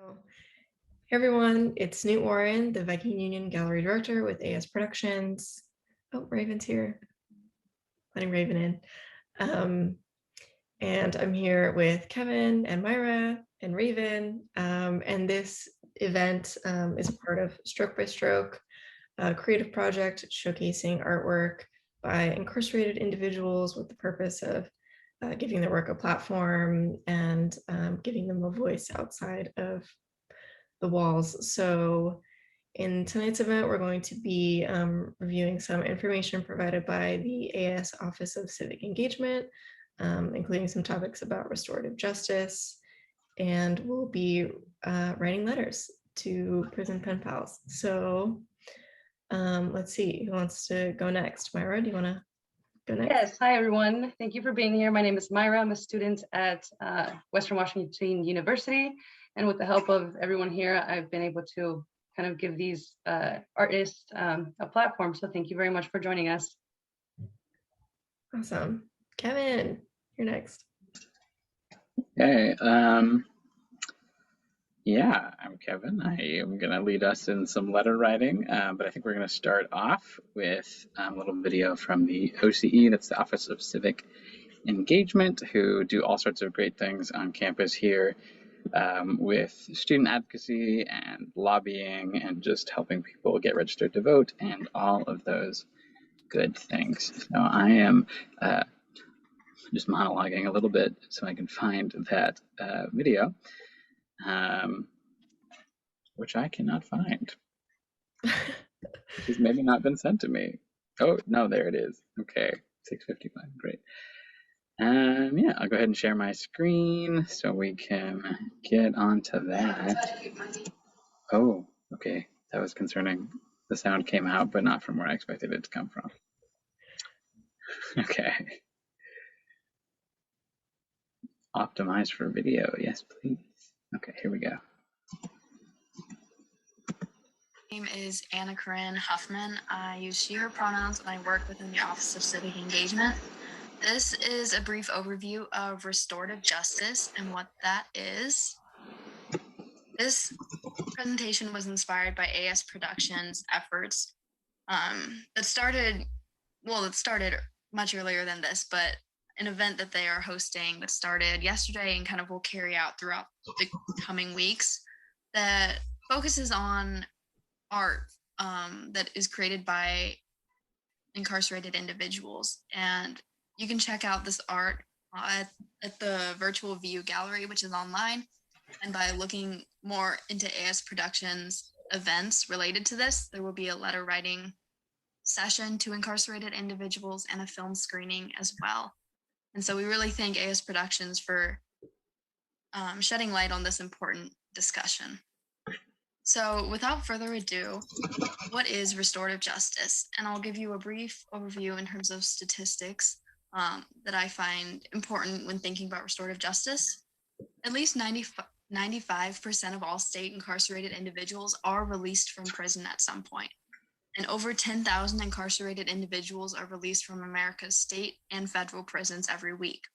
Hey everyone, it's Newt Warren, the Viking Union Gallery Director with AS Productions. Oh, Raven's here. Letting Raven in. And I'm here with Kevin and Myra and Raven. And this event is a part of Stroke by Stroke, a creative project showcasing artwork by incarcerated individuals with the purpose of giving their work a platform and giving them a voice outside of the walls. So in tonight's event, we're going to be reviewing some information provided by the AS Office of Civic Engagement, including some topics about restorative justice, and we'll be writing letters to prison pen pals. So let's see, who wants to go next? Myra, do you want to go next? Yes, hi everyone. Thank you for being here. My name is Myra. I'm a student at Western Washington University. And with the help of everyone here, I've been able to kind of give these artists a platform. So thank you very much for joining us. Awesome. Kevin, you're next. Okay. Yeah, I'm Kevin. I am going to lead us in some letter writing, but I think we're going to start off with a little video from the OCE, that's the Office of Civic Engagement, who do all sorts of great things on campus here with student advocacy and lobbying and just helping people get registered to vote and all of those good things. So I am just monologuing a little bit so I can find that video. Which I cannot find. Which has maybe not been sent to me. Oh, no, there it is. Okay, 6:55, great. Yeah, I'll go ahead and share my screen so we can get onto that. Oh, okay, that was concerning. The sound came out, but not from where I expected it to come from. Okay. Optimize for video, yes, please. Okay, here we go. My name is Anna Corinne Huffman. I use she, her pronouns, and I work within the Office of Civic Engagement. This is a brief overview of restorative justice and what that is. This presentation was inspired by AS Productions' efforts that started much earlier than this, but an event that they are hosting that started yesterday and kind of will carry out throughout the coming weeks that focuses on art that is created by incarcerated individuals. And you can check out this art at the virtual view gallery, which is online. And by looking more into AS Productions events related to this, there will be a letter writing session to incarcerated individuals and a film screening as well. And so we really thank AS Productions for shedding light on this important discussion. So without further ado, what is restorative justice? And I'll give you a brief overview in terms of statistics that I find important when thinking about restorative justice. At least 95% of all state incarcerated individuals are released from prison at some point. And over 10,000 incarcerated individuals are released from America's state and federal prisons every week.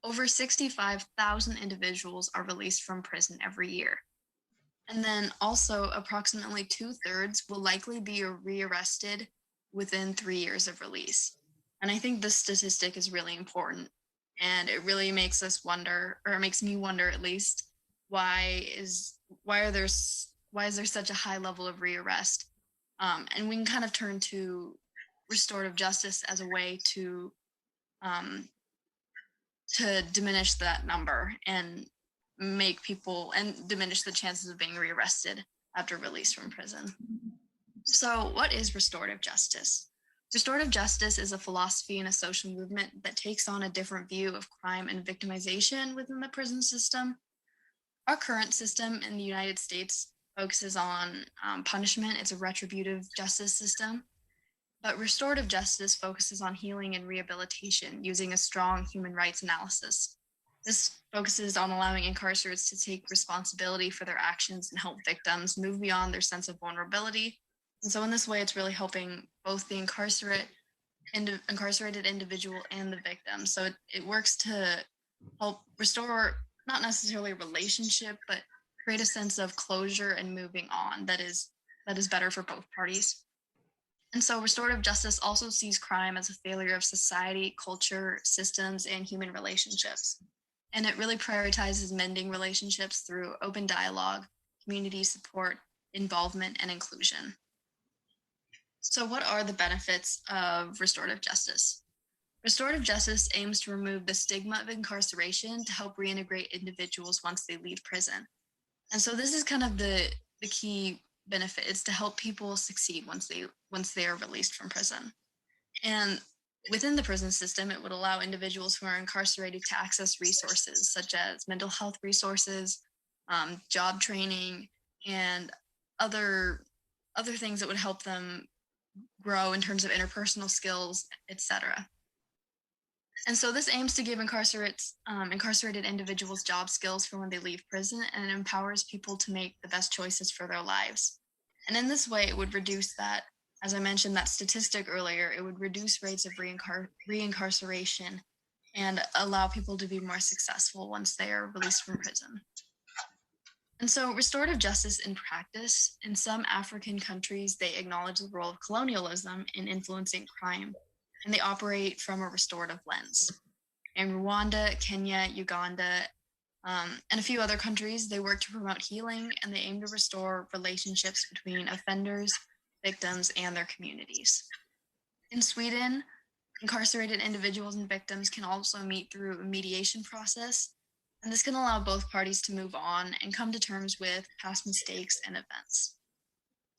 Over 65,000 individuals are released from prison every year. And then also approximately 2/3 will likely be rearrested within 3 years of release. And I think this statistic is really important. And it really makes us wonder, or it makes me wonder at least, why is there such a high level of rearrest? And we can kind of turn to restorative justice as a way to diminish that number and make people and diminish the chances of being rearrested after release from prison. So what is restorative justice? Restorative justice is a philosophy and a social movement that takes on a different view of crime and victimization within the prison system. Our current system in the United States focuses on punishment. It's a retributive justice system. But restorative justice focuses on healing and rehabilitation using a strong human rights analysis. This focuses on allowing incarcerates to take responsibility for their actions and help victims move beyond their sense of vulnerability. And so in this way, it's really helping both the incarcerated individual and the victim. So it works to help restore not necessarily a relationship, but create a sense of closure and moving on that is better for both parties. And so restorative justice also sees crime as a failure of society, culture, systems, and human relationships. And it really prioritizes mending relationships through open dialogue, community support, involvement, and inclusion. So what are the benefits of restorative justice? Restorative justice aims to remove the stigma of incarceration to help reintegrate individuals once they leave prison. And so this is kind of the key benefit, is to help people succeed once they are released from prison. And within the prison system, it would allow individuals who are incarcerated to access resources such as mental health resources, job training, and other things that would help them grow in terms of interpersonal skills, etc. And so this aims to give incarcerated individuals job skills for when they leave prison, and it empowers people to make the best choices for their lives. And in this way, it would reduce that, as I mentioned, that statistic earlier, it would reduce rates of reincarceration and allow people to be more successful once they are released from prison. And so restorative justice in practice, in some African countries, they acknowledge the role of colonialism in influencing crime, and they operate from a restorative lens. In Rwanda, Kenya, Uganda, and a few other countries, they work to promote healing, and they aim to restore relationships between offenders, victims, and their communities. In Sweden, incarcerated individuals and victims can also meet through a mediation process, and this can allow both parties to move on and come to terms with past mistakes and events.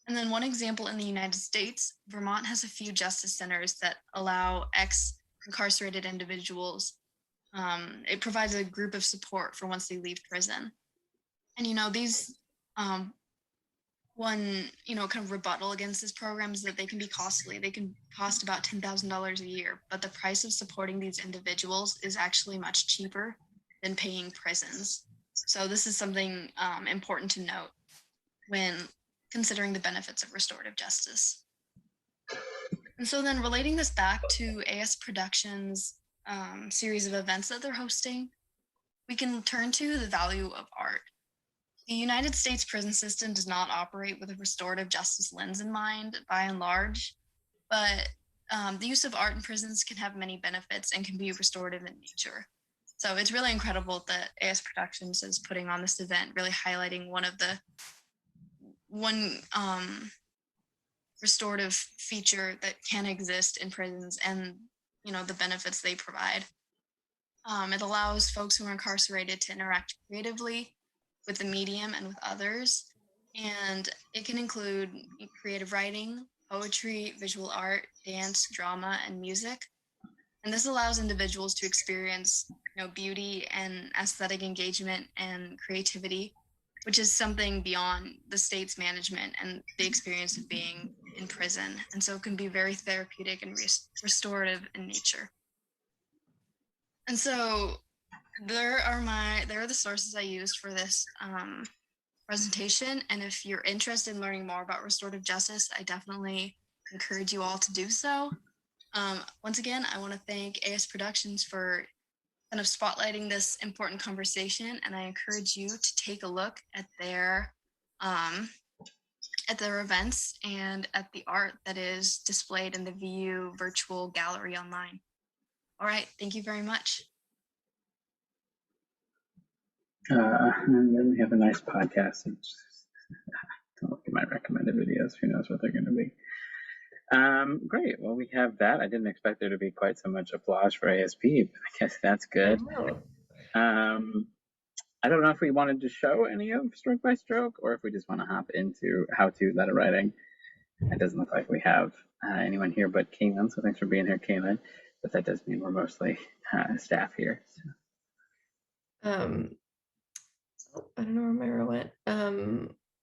And then one example in the United States, Vermont has a few justice centers that allow ex-incarcerated individuals. It provides a group of support for once they leave prison. And, these, one, kind of rebuttal against this program is that they can be costly. They can cost about $10,000 a year, but the price of supporting these individuals is actually much cheaper than paying prisons. So this is something important to note when considering the benefits of restorative justice. And so then relating this back to AS Productions' series of events that they're hosting, we can turn to the value of art. The United States prison system does not operate with a restorative justice lens in mind, by and large, but the use of art in prisons can have many benefits and can be restorative in nature. So it's really incredible that AS Productions is putting on this event, really highlighting one restorative feature that can exist in prisons and, the benefits they provide. It allows folks who are incarcerated to interact creatively with the medium and with others. And it can include creative writing, poetry, visual art, dance, drama, and music. And this allows individuals to experience, beauty and aesthetic engagement and creativity, which is something beyond the state's management and the experience of being in prison. And so it can be very therapeutic and restorative in nature. And so there are the sources I used for this presentation. And if you're interested in learning more about restorative justice, I definitely encourage you all to do so. Once again, I want to thank AS Productions for kind of spotlighting this important conversation, and I encourage you to take a look at their events and at the art that is displayed in the VU virtual gallery online. All right, thank you very much. And then we have a nice podcast. Don't look at my recommended videos. Who knows what they're going to be. Great. Well, we have that. I didn't expect there to be quite so much applause for ASP, but I guess that's good. I don't know if we wanted to show any of Stroke by Stroke or if we just want to hop into how-to letter writing. It doesn't look like we have anyone here but Kaylin, so thanks for being here, Kaylin. But that does mean we're mostly staff here. So. I don't know where Myra went.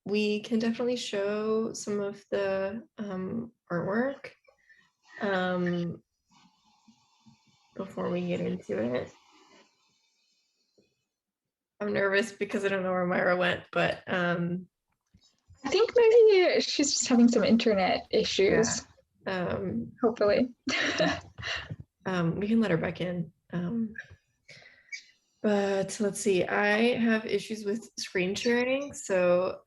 We can definitely show some of the artwork before we get into it. I'm nervous because I don't know where Myra went, but I think maybe she's just having some internet issues. Yeah. Hopefully. We can let her back in. But let's see, I have issues with screen sharing. So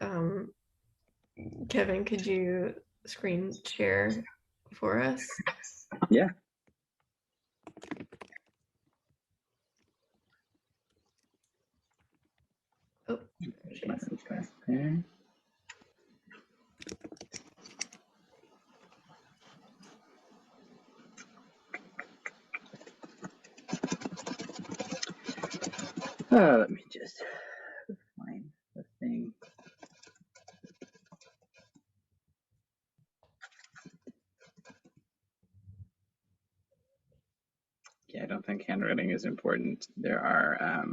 Kevin, could you screen share for us? Yeah. Oh, there. Let me just find the thing. Yeah, I don't think handwriting is important. There are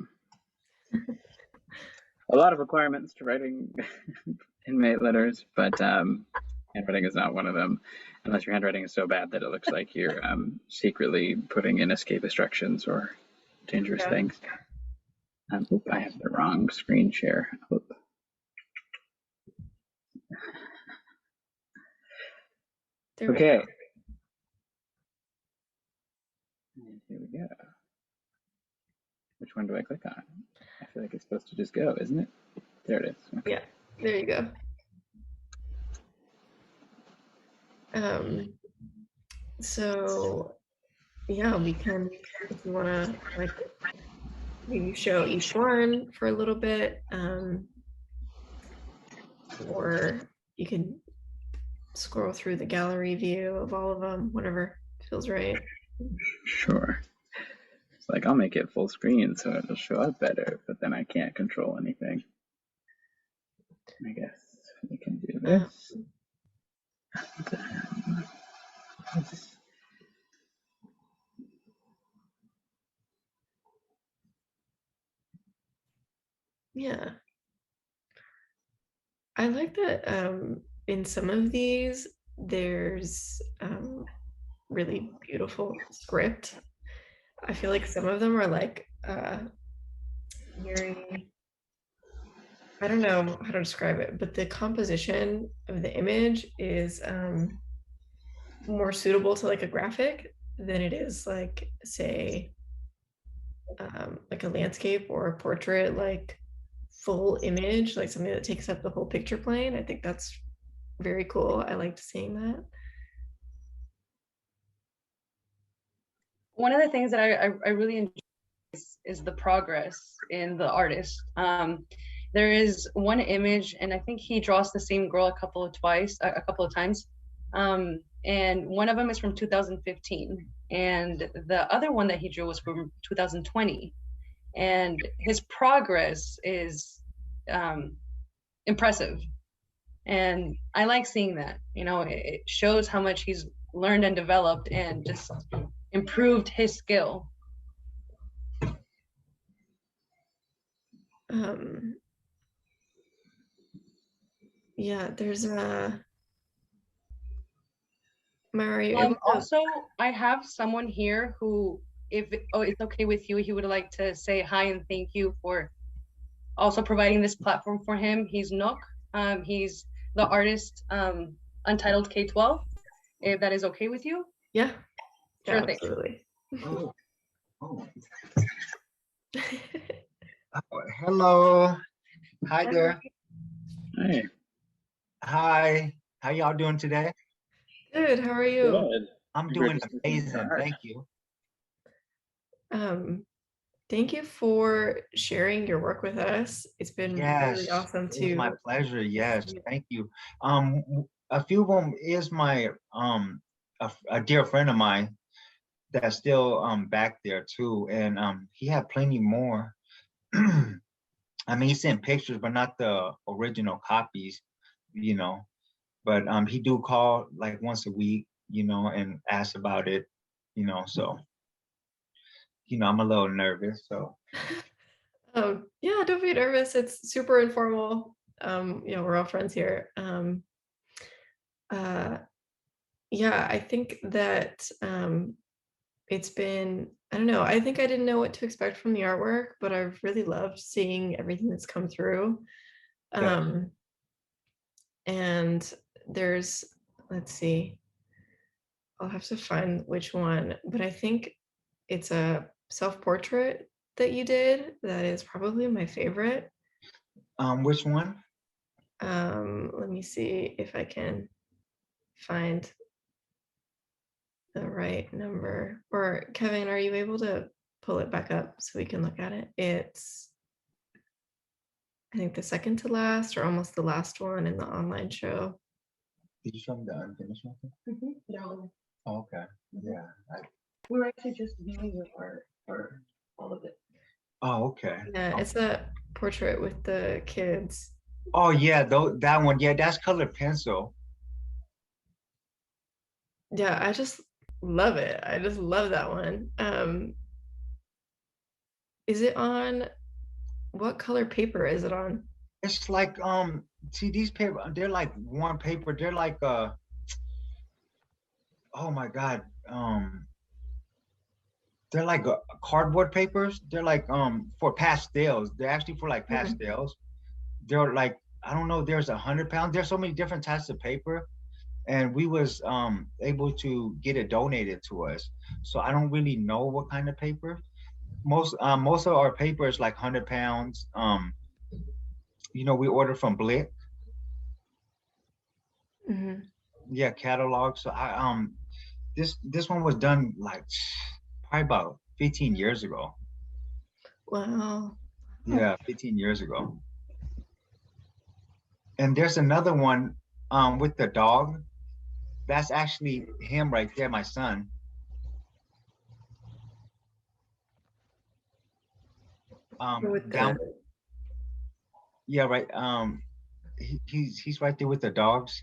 a lot of requirements to writing inmate letters, but handwriting is not one of them, unless your handwriting is so bad that it looks like you're secretly putting in escape instructions or dangerous things. Oop, I have the wrong screen share. Oop. Okay. And here we go. Which one do I click on? I feel like it's supposed to just go, isn't it? There it is. Okay. Yeah, there you go. So yeah, we can, if you want to like maybe show each one for a little bit, or you can scroll through the gallery view of all of them, whatever feels right. Sure. It's like I'll make it full screen so it'll show up better, but then I can't control anything. I guess we can do this. Yeah. I like that in some of these, there's really beautiful script. I feel like some of them are like very, I don't know how to describe it, but the composition of the image is more suitable to like a graphic than it is like, say, like a landscape or a portrait, like full image, like something that takes up the whole picture plane. I think that's very cool. I liked seeing that. One of the things that I really enjoy is the progress in the artist. There is one image, and I think he draws the same girl a couple of times. And one of them is from 2015, and the other one that he drew was from 2020. And his progress is impressive, and I like seeing that. You know, it shows how much he's learned and developed, and just improved his skill. Yeah, there's a Mario. Also, I have someone here who, if it's okay with you, he would like to say hi and thank you for also providing this platform for him. He's Nook. He's the artist, Untitled K-12. If that is okay with you. Yeah, sure thing. Absolutely. Oh. Hello. Hi there. Hey. Hi. How y'all doing today? Good. How are you? Good. I'm doing amazing. Thank you. Thank you for sharing your work with us. It's been really awesome to. It's my pleasure. Yes, thank you. A few of them is my a dear friend of mine that's still back there too, and he had plenty more. I mean, he sent pictures, but not the original copies, you know. But he do call like once a week, you know, and ask about it, you know. So, you know, I'm a little nervous. So. Yeah, don't be nervous. It's super informal. You know, we're all friends here. Yeah, I think that it's been, I don't know, I think I didn't know what to expect from the artwork, but I've really loved seeing everything that's come through. And there's, let's see, I'll have to find which one, but I think it's a self-portrait that you did that is probably my favorite. Which one? Let me see if I can find the right number. Or Kevin, are you able to pull it back up so we can look at it? It's, I think, the second to last or almost the last one in the online show. Did you show me the unfinished one? No, Oh, okay. Yeah. we were actually just viewing your art for all of it. Oh, okay. Yeah, it's that portrait with the kids. Oh yeah, that one. Yeah, that's colored pencil. Yeah, I just love it. I just love that one. Is it on, what color paper is it on? It's like see these paper, they're like warm paper. They're like oh my God. They're like cardboard papers. They're like for pastels. They're actually for like pastels. They're like, I don't know, there's 100 pounds. There's so many different types of paper. And we was able to get it donated to us. So I don't really know what kind of paper. Most of our paper is like 100 pounds. You know, we order from Blick. Mhm. Yeah, catalog. So this one was done like probably about 15 years ago. Wow. Yeah, 15 years ago. And there's another one with the dog. That's actually him right there, my son. With Down, the, yeah, right. He's right there with the dogs.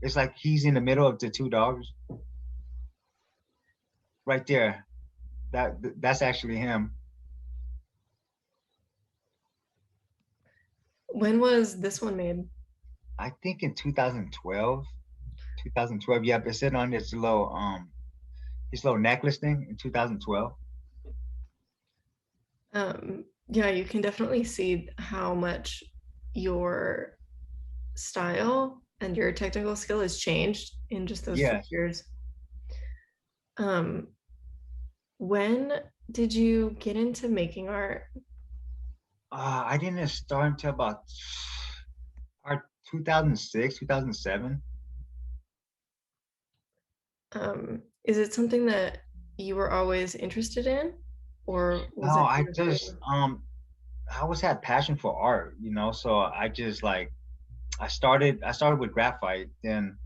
It's like he's in the middle of the two dogs. Right there. That's actually him. when was this one made? I think in 2012. 2012. Yep, it's sitting on his little necklace thing in 2012. Yeah, you can definitely see how much your style and your technical skill has changed in just those few Yes. years. When did you get into making art? I didn't start until about 2006, 2007. Is it something that you were always interested in, or was No, it I just just I always had passion for art, you know. So I just like I started with graphite, then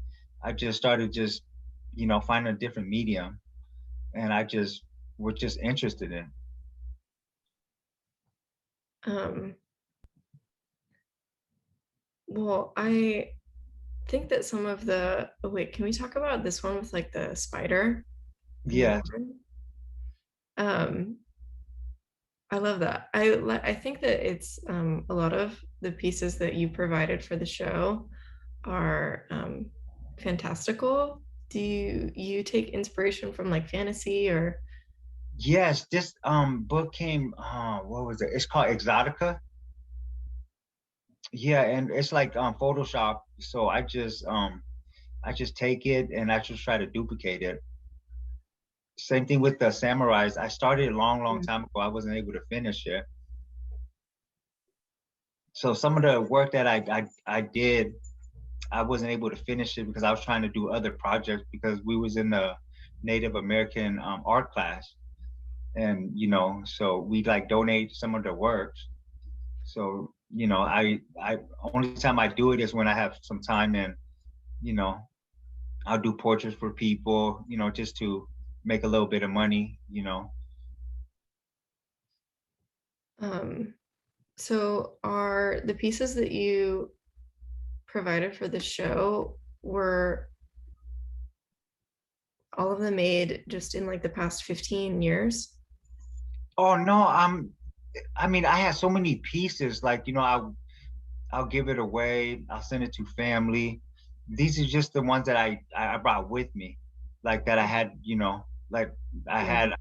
I just started just, you know, finding a different medium, and I just was just interested in. um, well, I think that some of the, oh wait, can we talk about this one with like the spider and the Yeah. horn? Um, I love that. I think that it's a lot of the pieces that you provided for the show are fantastical. Do you take inspiration from like fantasy or? Yes, this book came what was it? It's called Exotica. Yeah, and it's like Photoshop. So I just take it and I just try to duplicate it. Same thing with the samurais. I started a long Mm. time ago. I wasn't able to finish it. So some of the work that I did, I wasn't able to finish it because I was trying to do other projects because we was in the Native American art class, and you know, so we like donate some of the works. So you know, I only time I do it is when I have some time, and you know, I'll do portraits for people, you know, just to make a little bit of money, you know. Um, so are the pieces that you provided for the show, were all of them made just in like the past 15 years? Oh no, I mean, I had so many pieces. Like, you know, I'll give it away. I'll send it to family. These are just the ones that I brought with me, like that I had. You know, like I Mm. had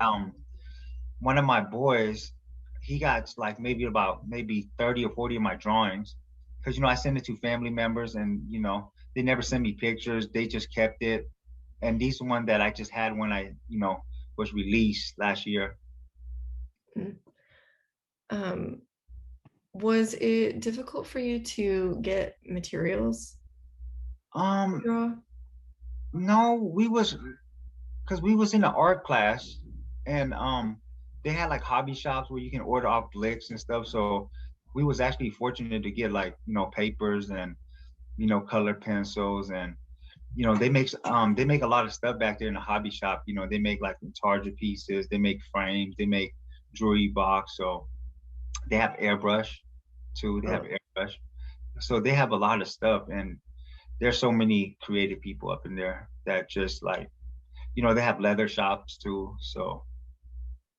one of my boys. He got like maybe 30 or 40 of my drawings, because you know I send it to family members, and you know they never send me pictures. They just kept it. And these are one that I just had when I was released last year. Mm. Was it difficult for you to get materials to Um, draw? no, because we was in an art class, and they had like hobby shops where you can order off Blix and stuff. So we was actually fortunate to get like, papers and, colored pencils, and they make a lot of stuff back there in the hobby shop. They make like intarsia pieces, they make frames, they make jewelry box. So they have airbrush too. They have Oh, airbrush. So they have a lot of stuff, and there's so many creative people up in there that just like, they have leather shops too. So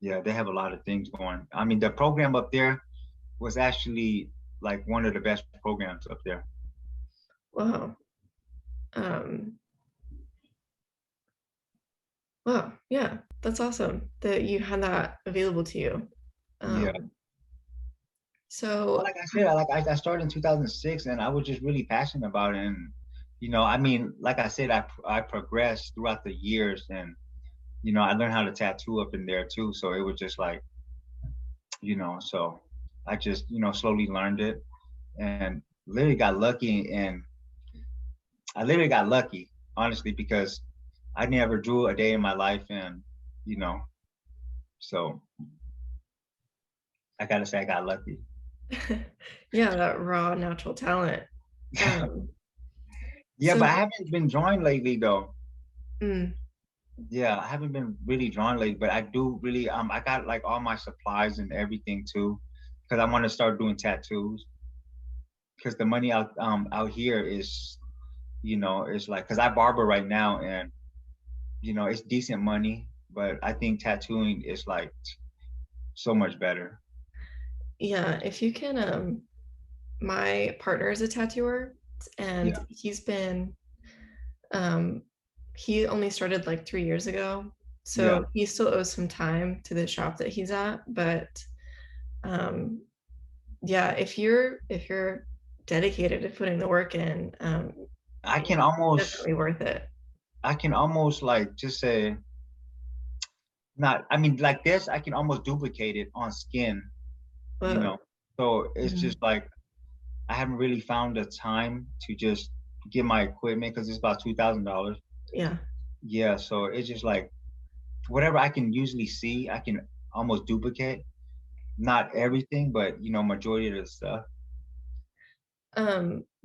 yeah, they have a lot of things going. I mean, the program up there was actually like one of the best programs up there. wow. Um, wow, yeah, that's awesome that you had that available to you. Yeah. Um, so Like I said, I started in 2006, and I was just really passionate about it. And I mean, like I said, I progressed throughout the years, and I learned how to tattoo up in there too. So it was just like, so I just slowly learned it, and literally got lucky. And I literally got lucky, honestly, because I never drew a day in my life, and you know, so I gotta say I got lucky. yeah, that raw natural talent. Um, Yeah, so but I haven't been drawing lately though. mm, Yeah, I haven't been really drawing lately, but I do really I got like all my supplies and everything too, because I want to start doing tattoos. Because the money out here is, is like, because I barber right now, and it's decent money, but I think tattooing is like so much better. yeah, if you can, my partner is a tattooer, and Yeah, um, he only started like 3 years ago, yeah. so he still owes some time to the shop that he's at. But um, yeah, if you're dedicated to putting the work in, I can it's almost, definitely worth it. I can almost like just say, not, I mean, like this, I can almost duplicate it on skin, you Whoa. know. So it's Mhm. just like I haven't really found the time to just get my equipment because it's about $2,000. Yeah. Yeah, so it's just like whatever I can usually see, I can almost duplicate. Not everything, but majority of the stuff.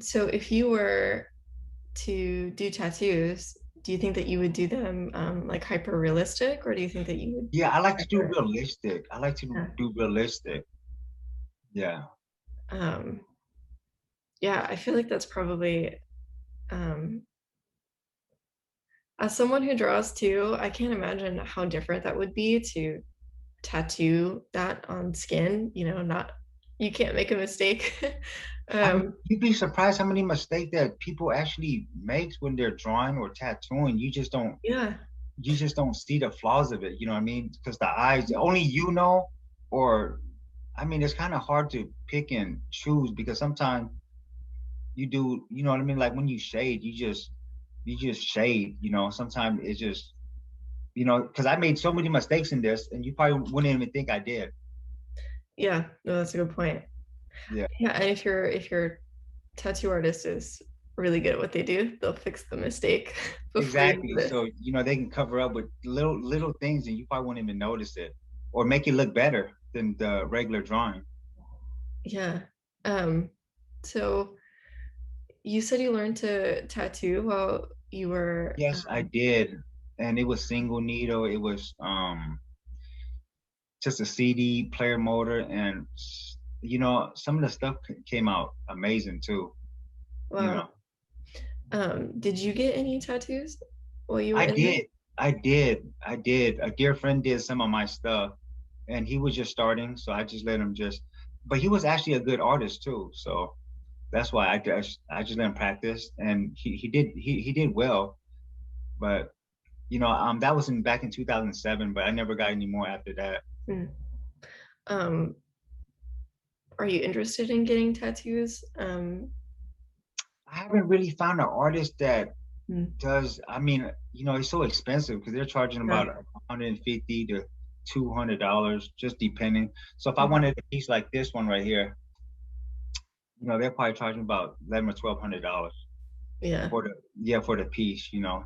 So if you were to do tattoos, do you think that you would do them like hyper realistic, or do you think that you would Yeah, I like to do prefer? realistic. I like to Yeah. do realistic. Yeah. Um, yeah, I feel like that's probably um, as someone who draws too, I can't imagine how different that would be to tattoo that on skin. Not you can't make a mistake. I mean, um, you'd be surprised how many mistakes that people actually makes when they're drawing or tattooing. yeah, You just don't see the flaws of it. You know what I mean? Because the eyes, only or I mean, it's kind of hard to pick and choose because sometimes you do, you know what I mean? Like when you shade, you just shade. Sometimes it's just, because I made so many mistakes in this, and you probably wouldn't even think I did. yeah, no, that's a good point. Yeah, Yeah, and if your tattoo artist is really good at what they do, they'll fix the mistake before you exactly. do it. So they can cover up with little things, and you probably won't even notice it, or make it look better than the regular drawing. Yeah. Um, so you said you learned to tattoo while you were Yes, I did, and it was single needle. It was just a CD player motor, and some of the stuff came out amazing too. You wow. know, Did you get any tattoos while you were I in there? did, I did. A dear friend did some of my stuff, and he was just starting, so I just let him just. But he was actually a good artist too, so that's why I just let him practice, and he did well. But that was in back in 2007, but I never got any more after that. Hmm. Um, are you interested in getting tattoos? I haven't really found an artist that Hmm, does. I mean, it's so expensive because they're charging yeah, about 150 to $200, just depending. So if I wanted a piece like this one right here, you know, they're probably charging about $1,100 or $1,200 Yeah. for the piece, you know.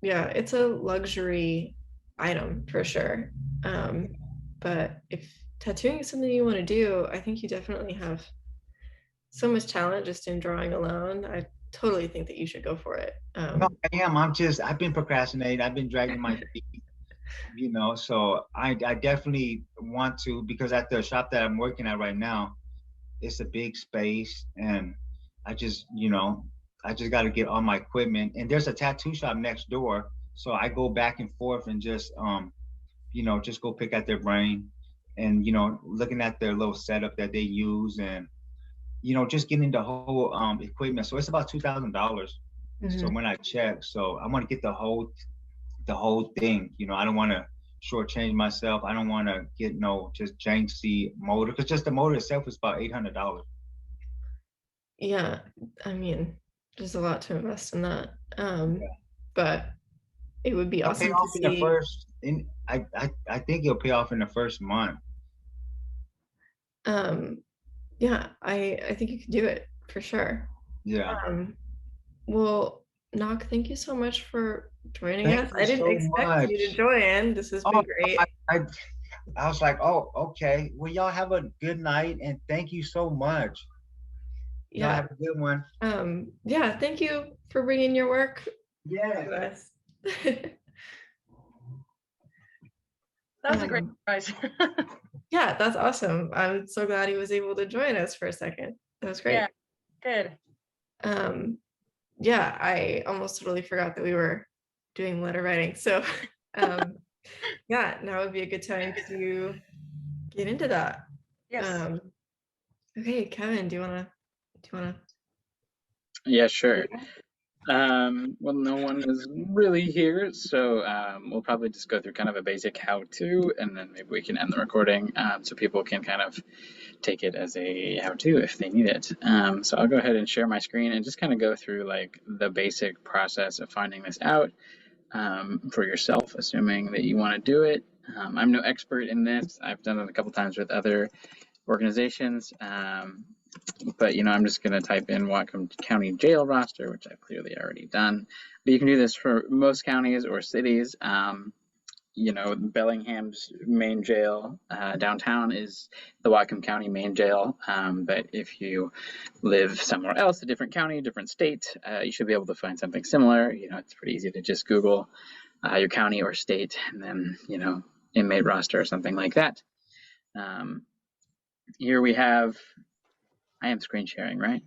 Yeah, it's a luxury item for sure. But if tattooing is something you want to do, I think you definitely have so much talent just in drawing alone. I totally think that you should go for it. No, I am. I've been procrastinating. I've been dragging my feet, you know. So I definitely want to, because at the shop that I'm working at right now, it's a big space, and I just, you know, I just got to get all my equipment. And there's a tattoo shop next door, so I go back and forth and just, you know, just go pick at their brain, and you know, looking at their little setup that they use, and you know, just getting the whole equipment. So it's about $2,000. So when I check, so I want to get the whole thing. You know, I don't want to shortchange myself. I don't want to get no just janky motor, because just the motor itself is about $800. Yeah, I mean, there's a lot to invest in that. But it would be It'll pay awesome to off in the see. first. I think it'll pay off in the first month. Yeah, I think you can do it for sure. Yeah. Well, Knock, thank you so much for joining Thank us. you I didn't so expect you to much. join. This has been Oh, great. I was like, oh, okay. Well, y'all have a good night, and thank you so much. Y'all Yeah. have a good one. Yeah, thank you for bringing your work Yeah. to us. That was a great surprise. Yeah, that's awesome. I'm so glad he was able to join us for a second. That was great. Yeah, good. Yeah, I almost totally forgot that we were doing letter writing. So yeah, now would be a good time to get into that. Yes. Okay, Kevin, do you wanna Yeah, sure. Well, no one is really here, so we'll probably just go through kind of a basic how-to, and then maybe we can end the recording so people can kind of take it as a how-to if they need it. So I'll go ahead and share my screen and just kind of go through like the basic process of finding this out for yourself, assuming that you want to do it. I'm no expert in this. I've done it a couple times with other organizations. But, you know, I'm just going to type in Whatcom County Jail roster, which I've clearly already done. But you can do this for most counties or cities. You know, Bellingham's main jail downtown is the Whatcom County main jail. But if you live somewhere else, a different county, different state, you should be able to find something similar. You know, it's pretty easy to just Google your county or state and then, you know, inmate roster or something like that. Here we have, I am screen sharing, right?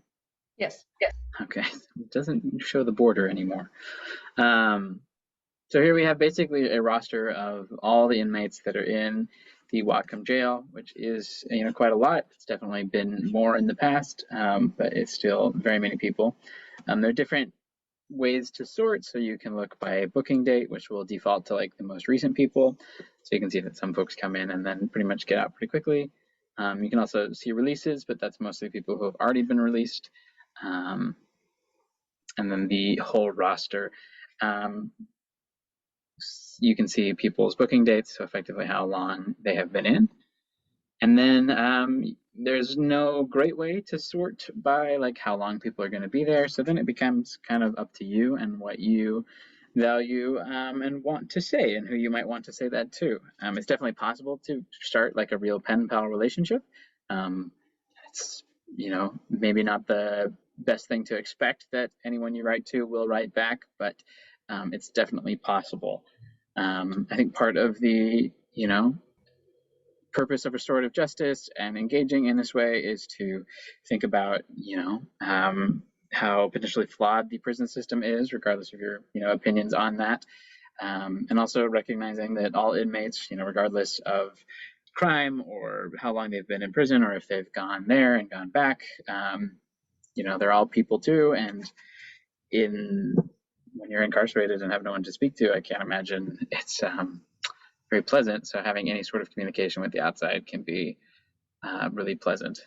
Yes. Okay, it doesn't show the border anymore. So here we have basically a roster of all the inmates that are in the Whatcom jail, which is, you know, quite a lot. It's definitely been more in the past, but it's still very many people. There are different ways to sort, so you can look by booking date, which will default to like the most recent people. So you can see that some folks come in and then pretty much get out pretty quickly. You can also see releases, but that's mostly people who have already been released. And then the whole roster. You can see people's booking dates, so effectively how long they have been in. And then there's no great way to sort by like how long people are going to be there. So then it becomes kind of up to you and what you value and want to say, and who you might want to say that to. It's definitely possible to start like a real pen pal relationship. It's, you know, maybe not the best thing to expect that anyone you write to will write back, but it's definitely possible. I think part of the, you know, purpose of restorative justice and engaging in this way is to think about, you know, how potentially flawed the prison system is, regardless of your, you know, opinions on that, and also recognizing that all inmates, you know, regardless of crime or how long they've been in prison or if they've gone there and gone back, you know, they're all people too, and when you're incarcerated and have no one to speak to, I can't imagine it's very pleasant. So having any sort of communication with the outside can be really pleasant.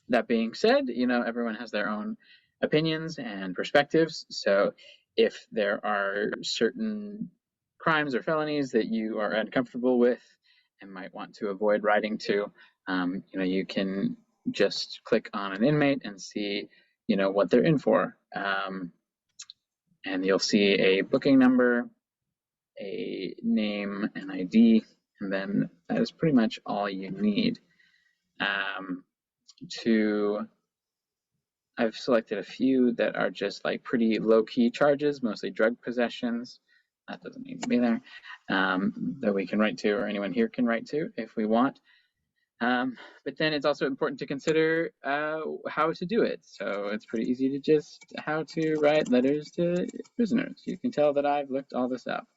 That being said, you know, everyone has their own opinions and perspectives. So if there are certain crimes or felonies that you are uncomfortable with and might want to avoid writing to, you can just click on an inmate and see, what they're in for. And you'll see a booking number, a name, an ID, and then that is pretty much all you need. I've selected a few that are just like pretty low-key charges, mostly drug possessions. That doesn't need to be there, that we can write to, or anyone here can write to if we want. But then it's also important to consider how to do it. So it's pretty easy to just how to write letters to prisoners. You can tell that I've looked all this up.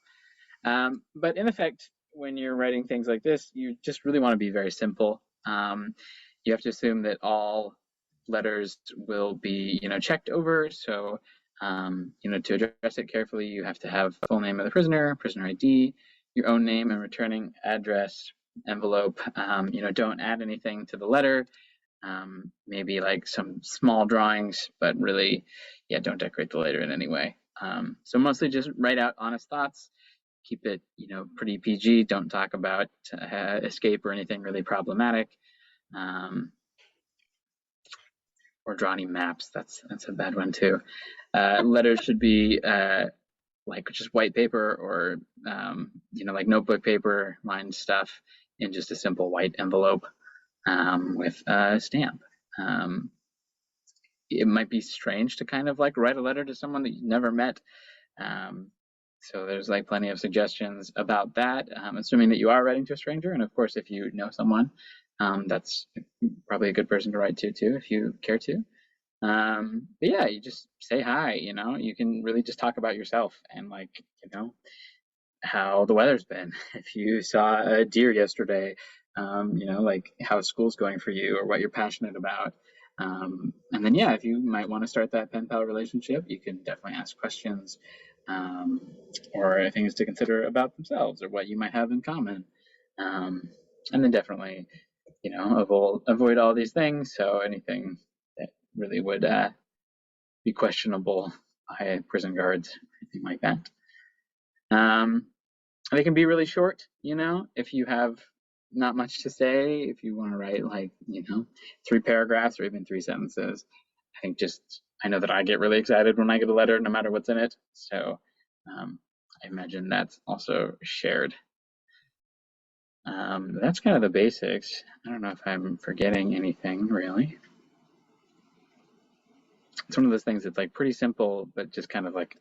But in effect, when you're writing things like this, you just really want to be very simple. You have to assume that all letters will be, checked over. So, to address it carefully, you have to have full name of the prisoner, prisoner ID, your own name and returning address, envelope. Don't add anything to the letter. Maybe like some small drawings, but really, don't decorate the letter in any way. So mostly just write out honest thoughts. Keep it, pretty PG. Don't talk about escape or anything really problematic. Or draw any maps. That's a bad one too. Letters should be like just white paper or like notebook paper, lined stuff in just a simple white envelope with a stamp. It might be strange to kind of like write a letter to someone that you've never met. So there's like plenty of suggestions about that, assuming that you are writing to a stranger. And of course, if you know someone, that's probably a good person to write to too, if you care to. But yeah, you just say hi, you can really just talk about yourself and like, how the weather's been. If you saw a deer yesterday, like how school's going for you or what you're passionate about. And then, if you might want to start that pen pal relationship, you can definitely ask questions or things to consider about themselves or what you might have in common. And then definitely, avoid all these things. So anything that really would be questionable by prison guards, anything like that. They can be really short, if you have not much to say, if you want to write like, 3 paragraphs or even 3 sentences. I know that I get really excited when I get a letter, no matter what's in it. So I imagine that's also shared. That's kind of the basics. I don't know if I'm forgetting anything really. It's one of those things that's like pretty simple, but just kind of like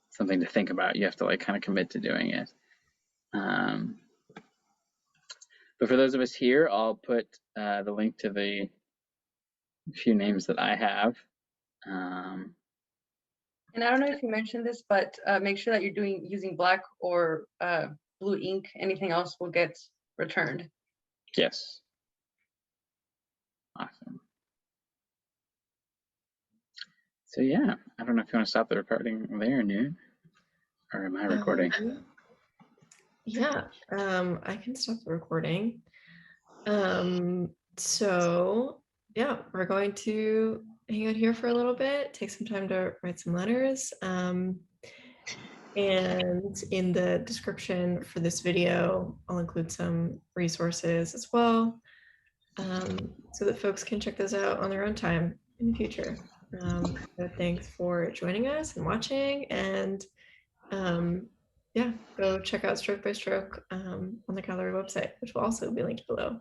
something to think about. You have to like kind of commit to doing it. But for those of us here, I'll put the link to the few names that I have. And I don't know if you mentioned this, but make sure that you're using black or blue ink. Anything else will get returned. Yes. Awesome. So yeah, I don't know if you want to stop the recording there, Noon, or am I recording? I can stop the recording. So yeah, we're going to hang out here for a little bit, take some time to write some letters. And in the description for this video, I'll include some resources as well, so that folks can check those out on their own time in the future. So thanks for joining us and watching, and go check out Stroke by Stroke on the gallery website, which will also be linked below.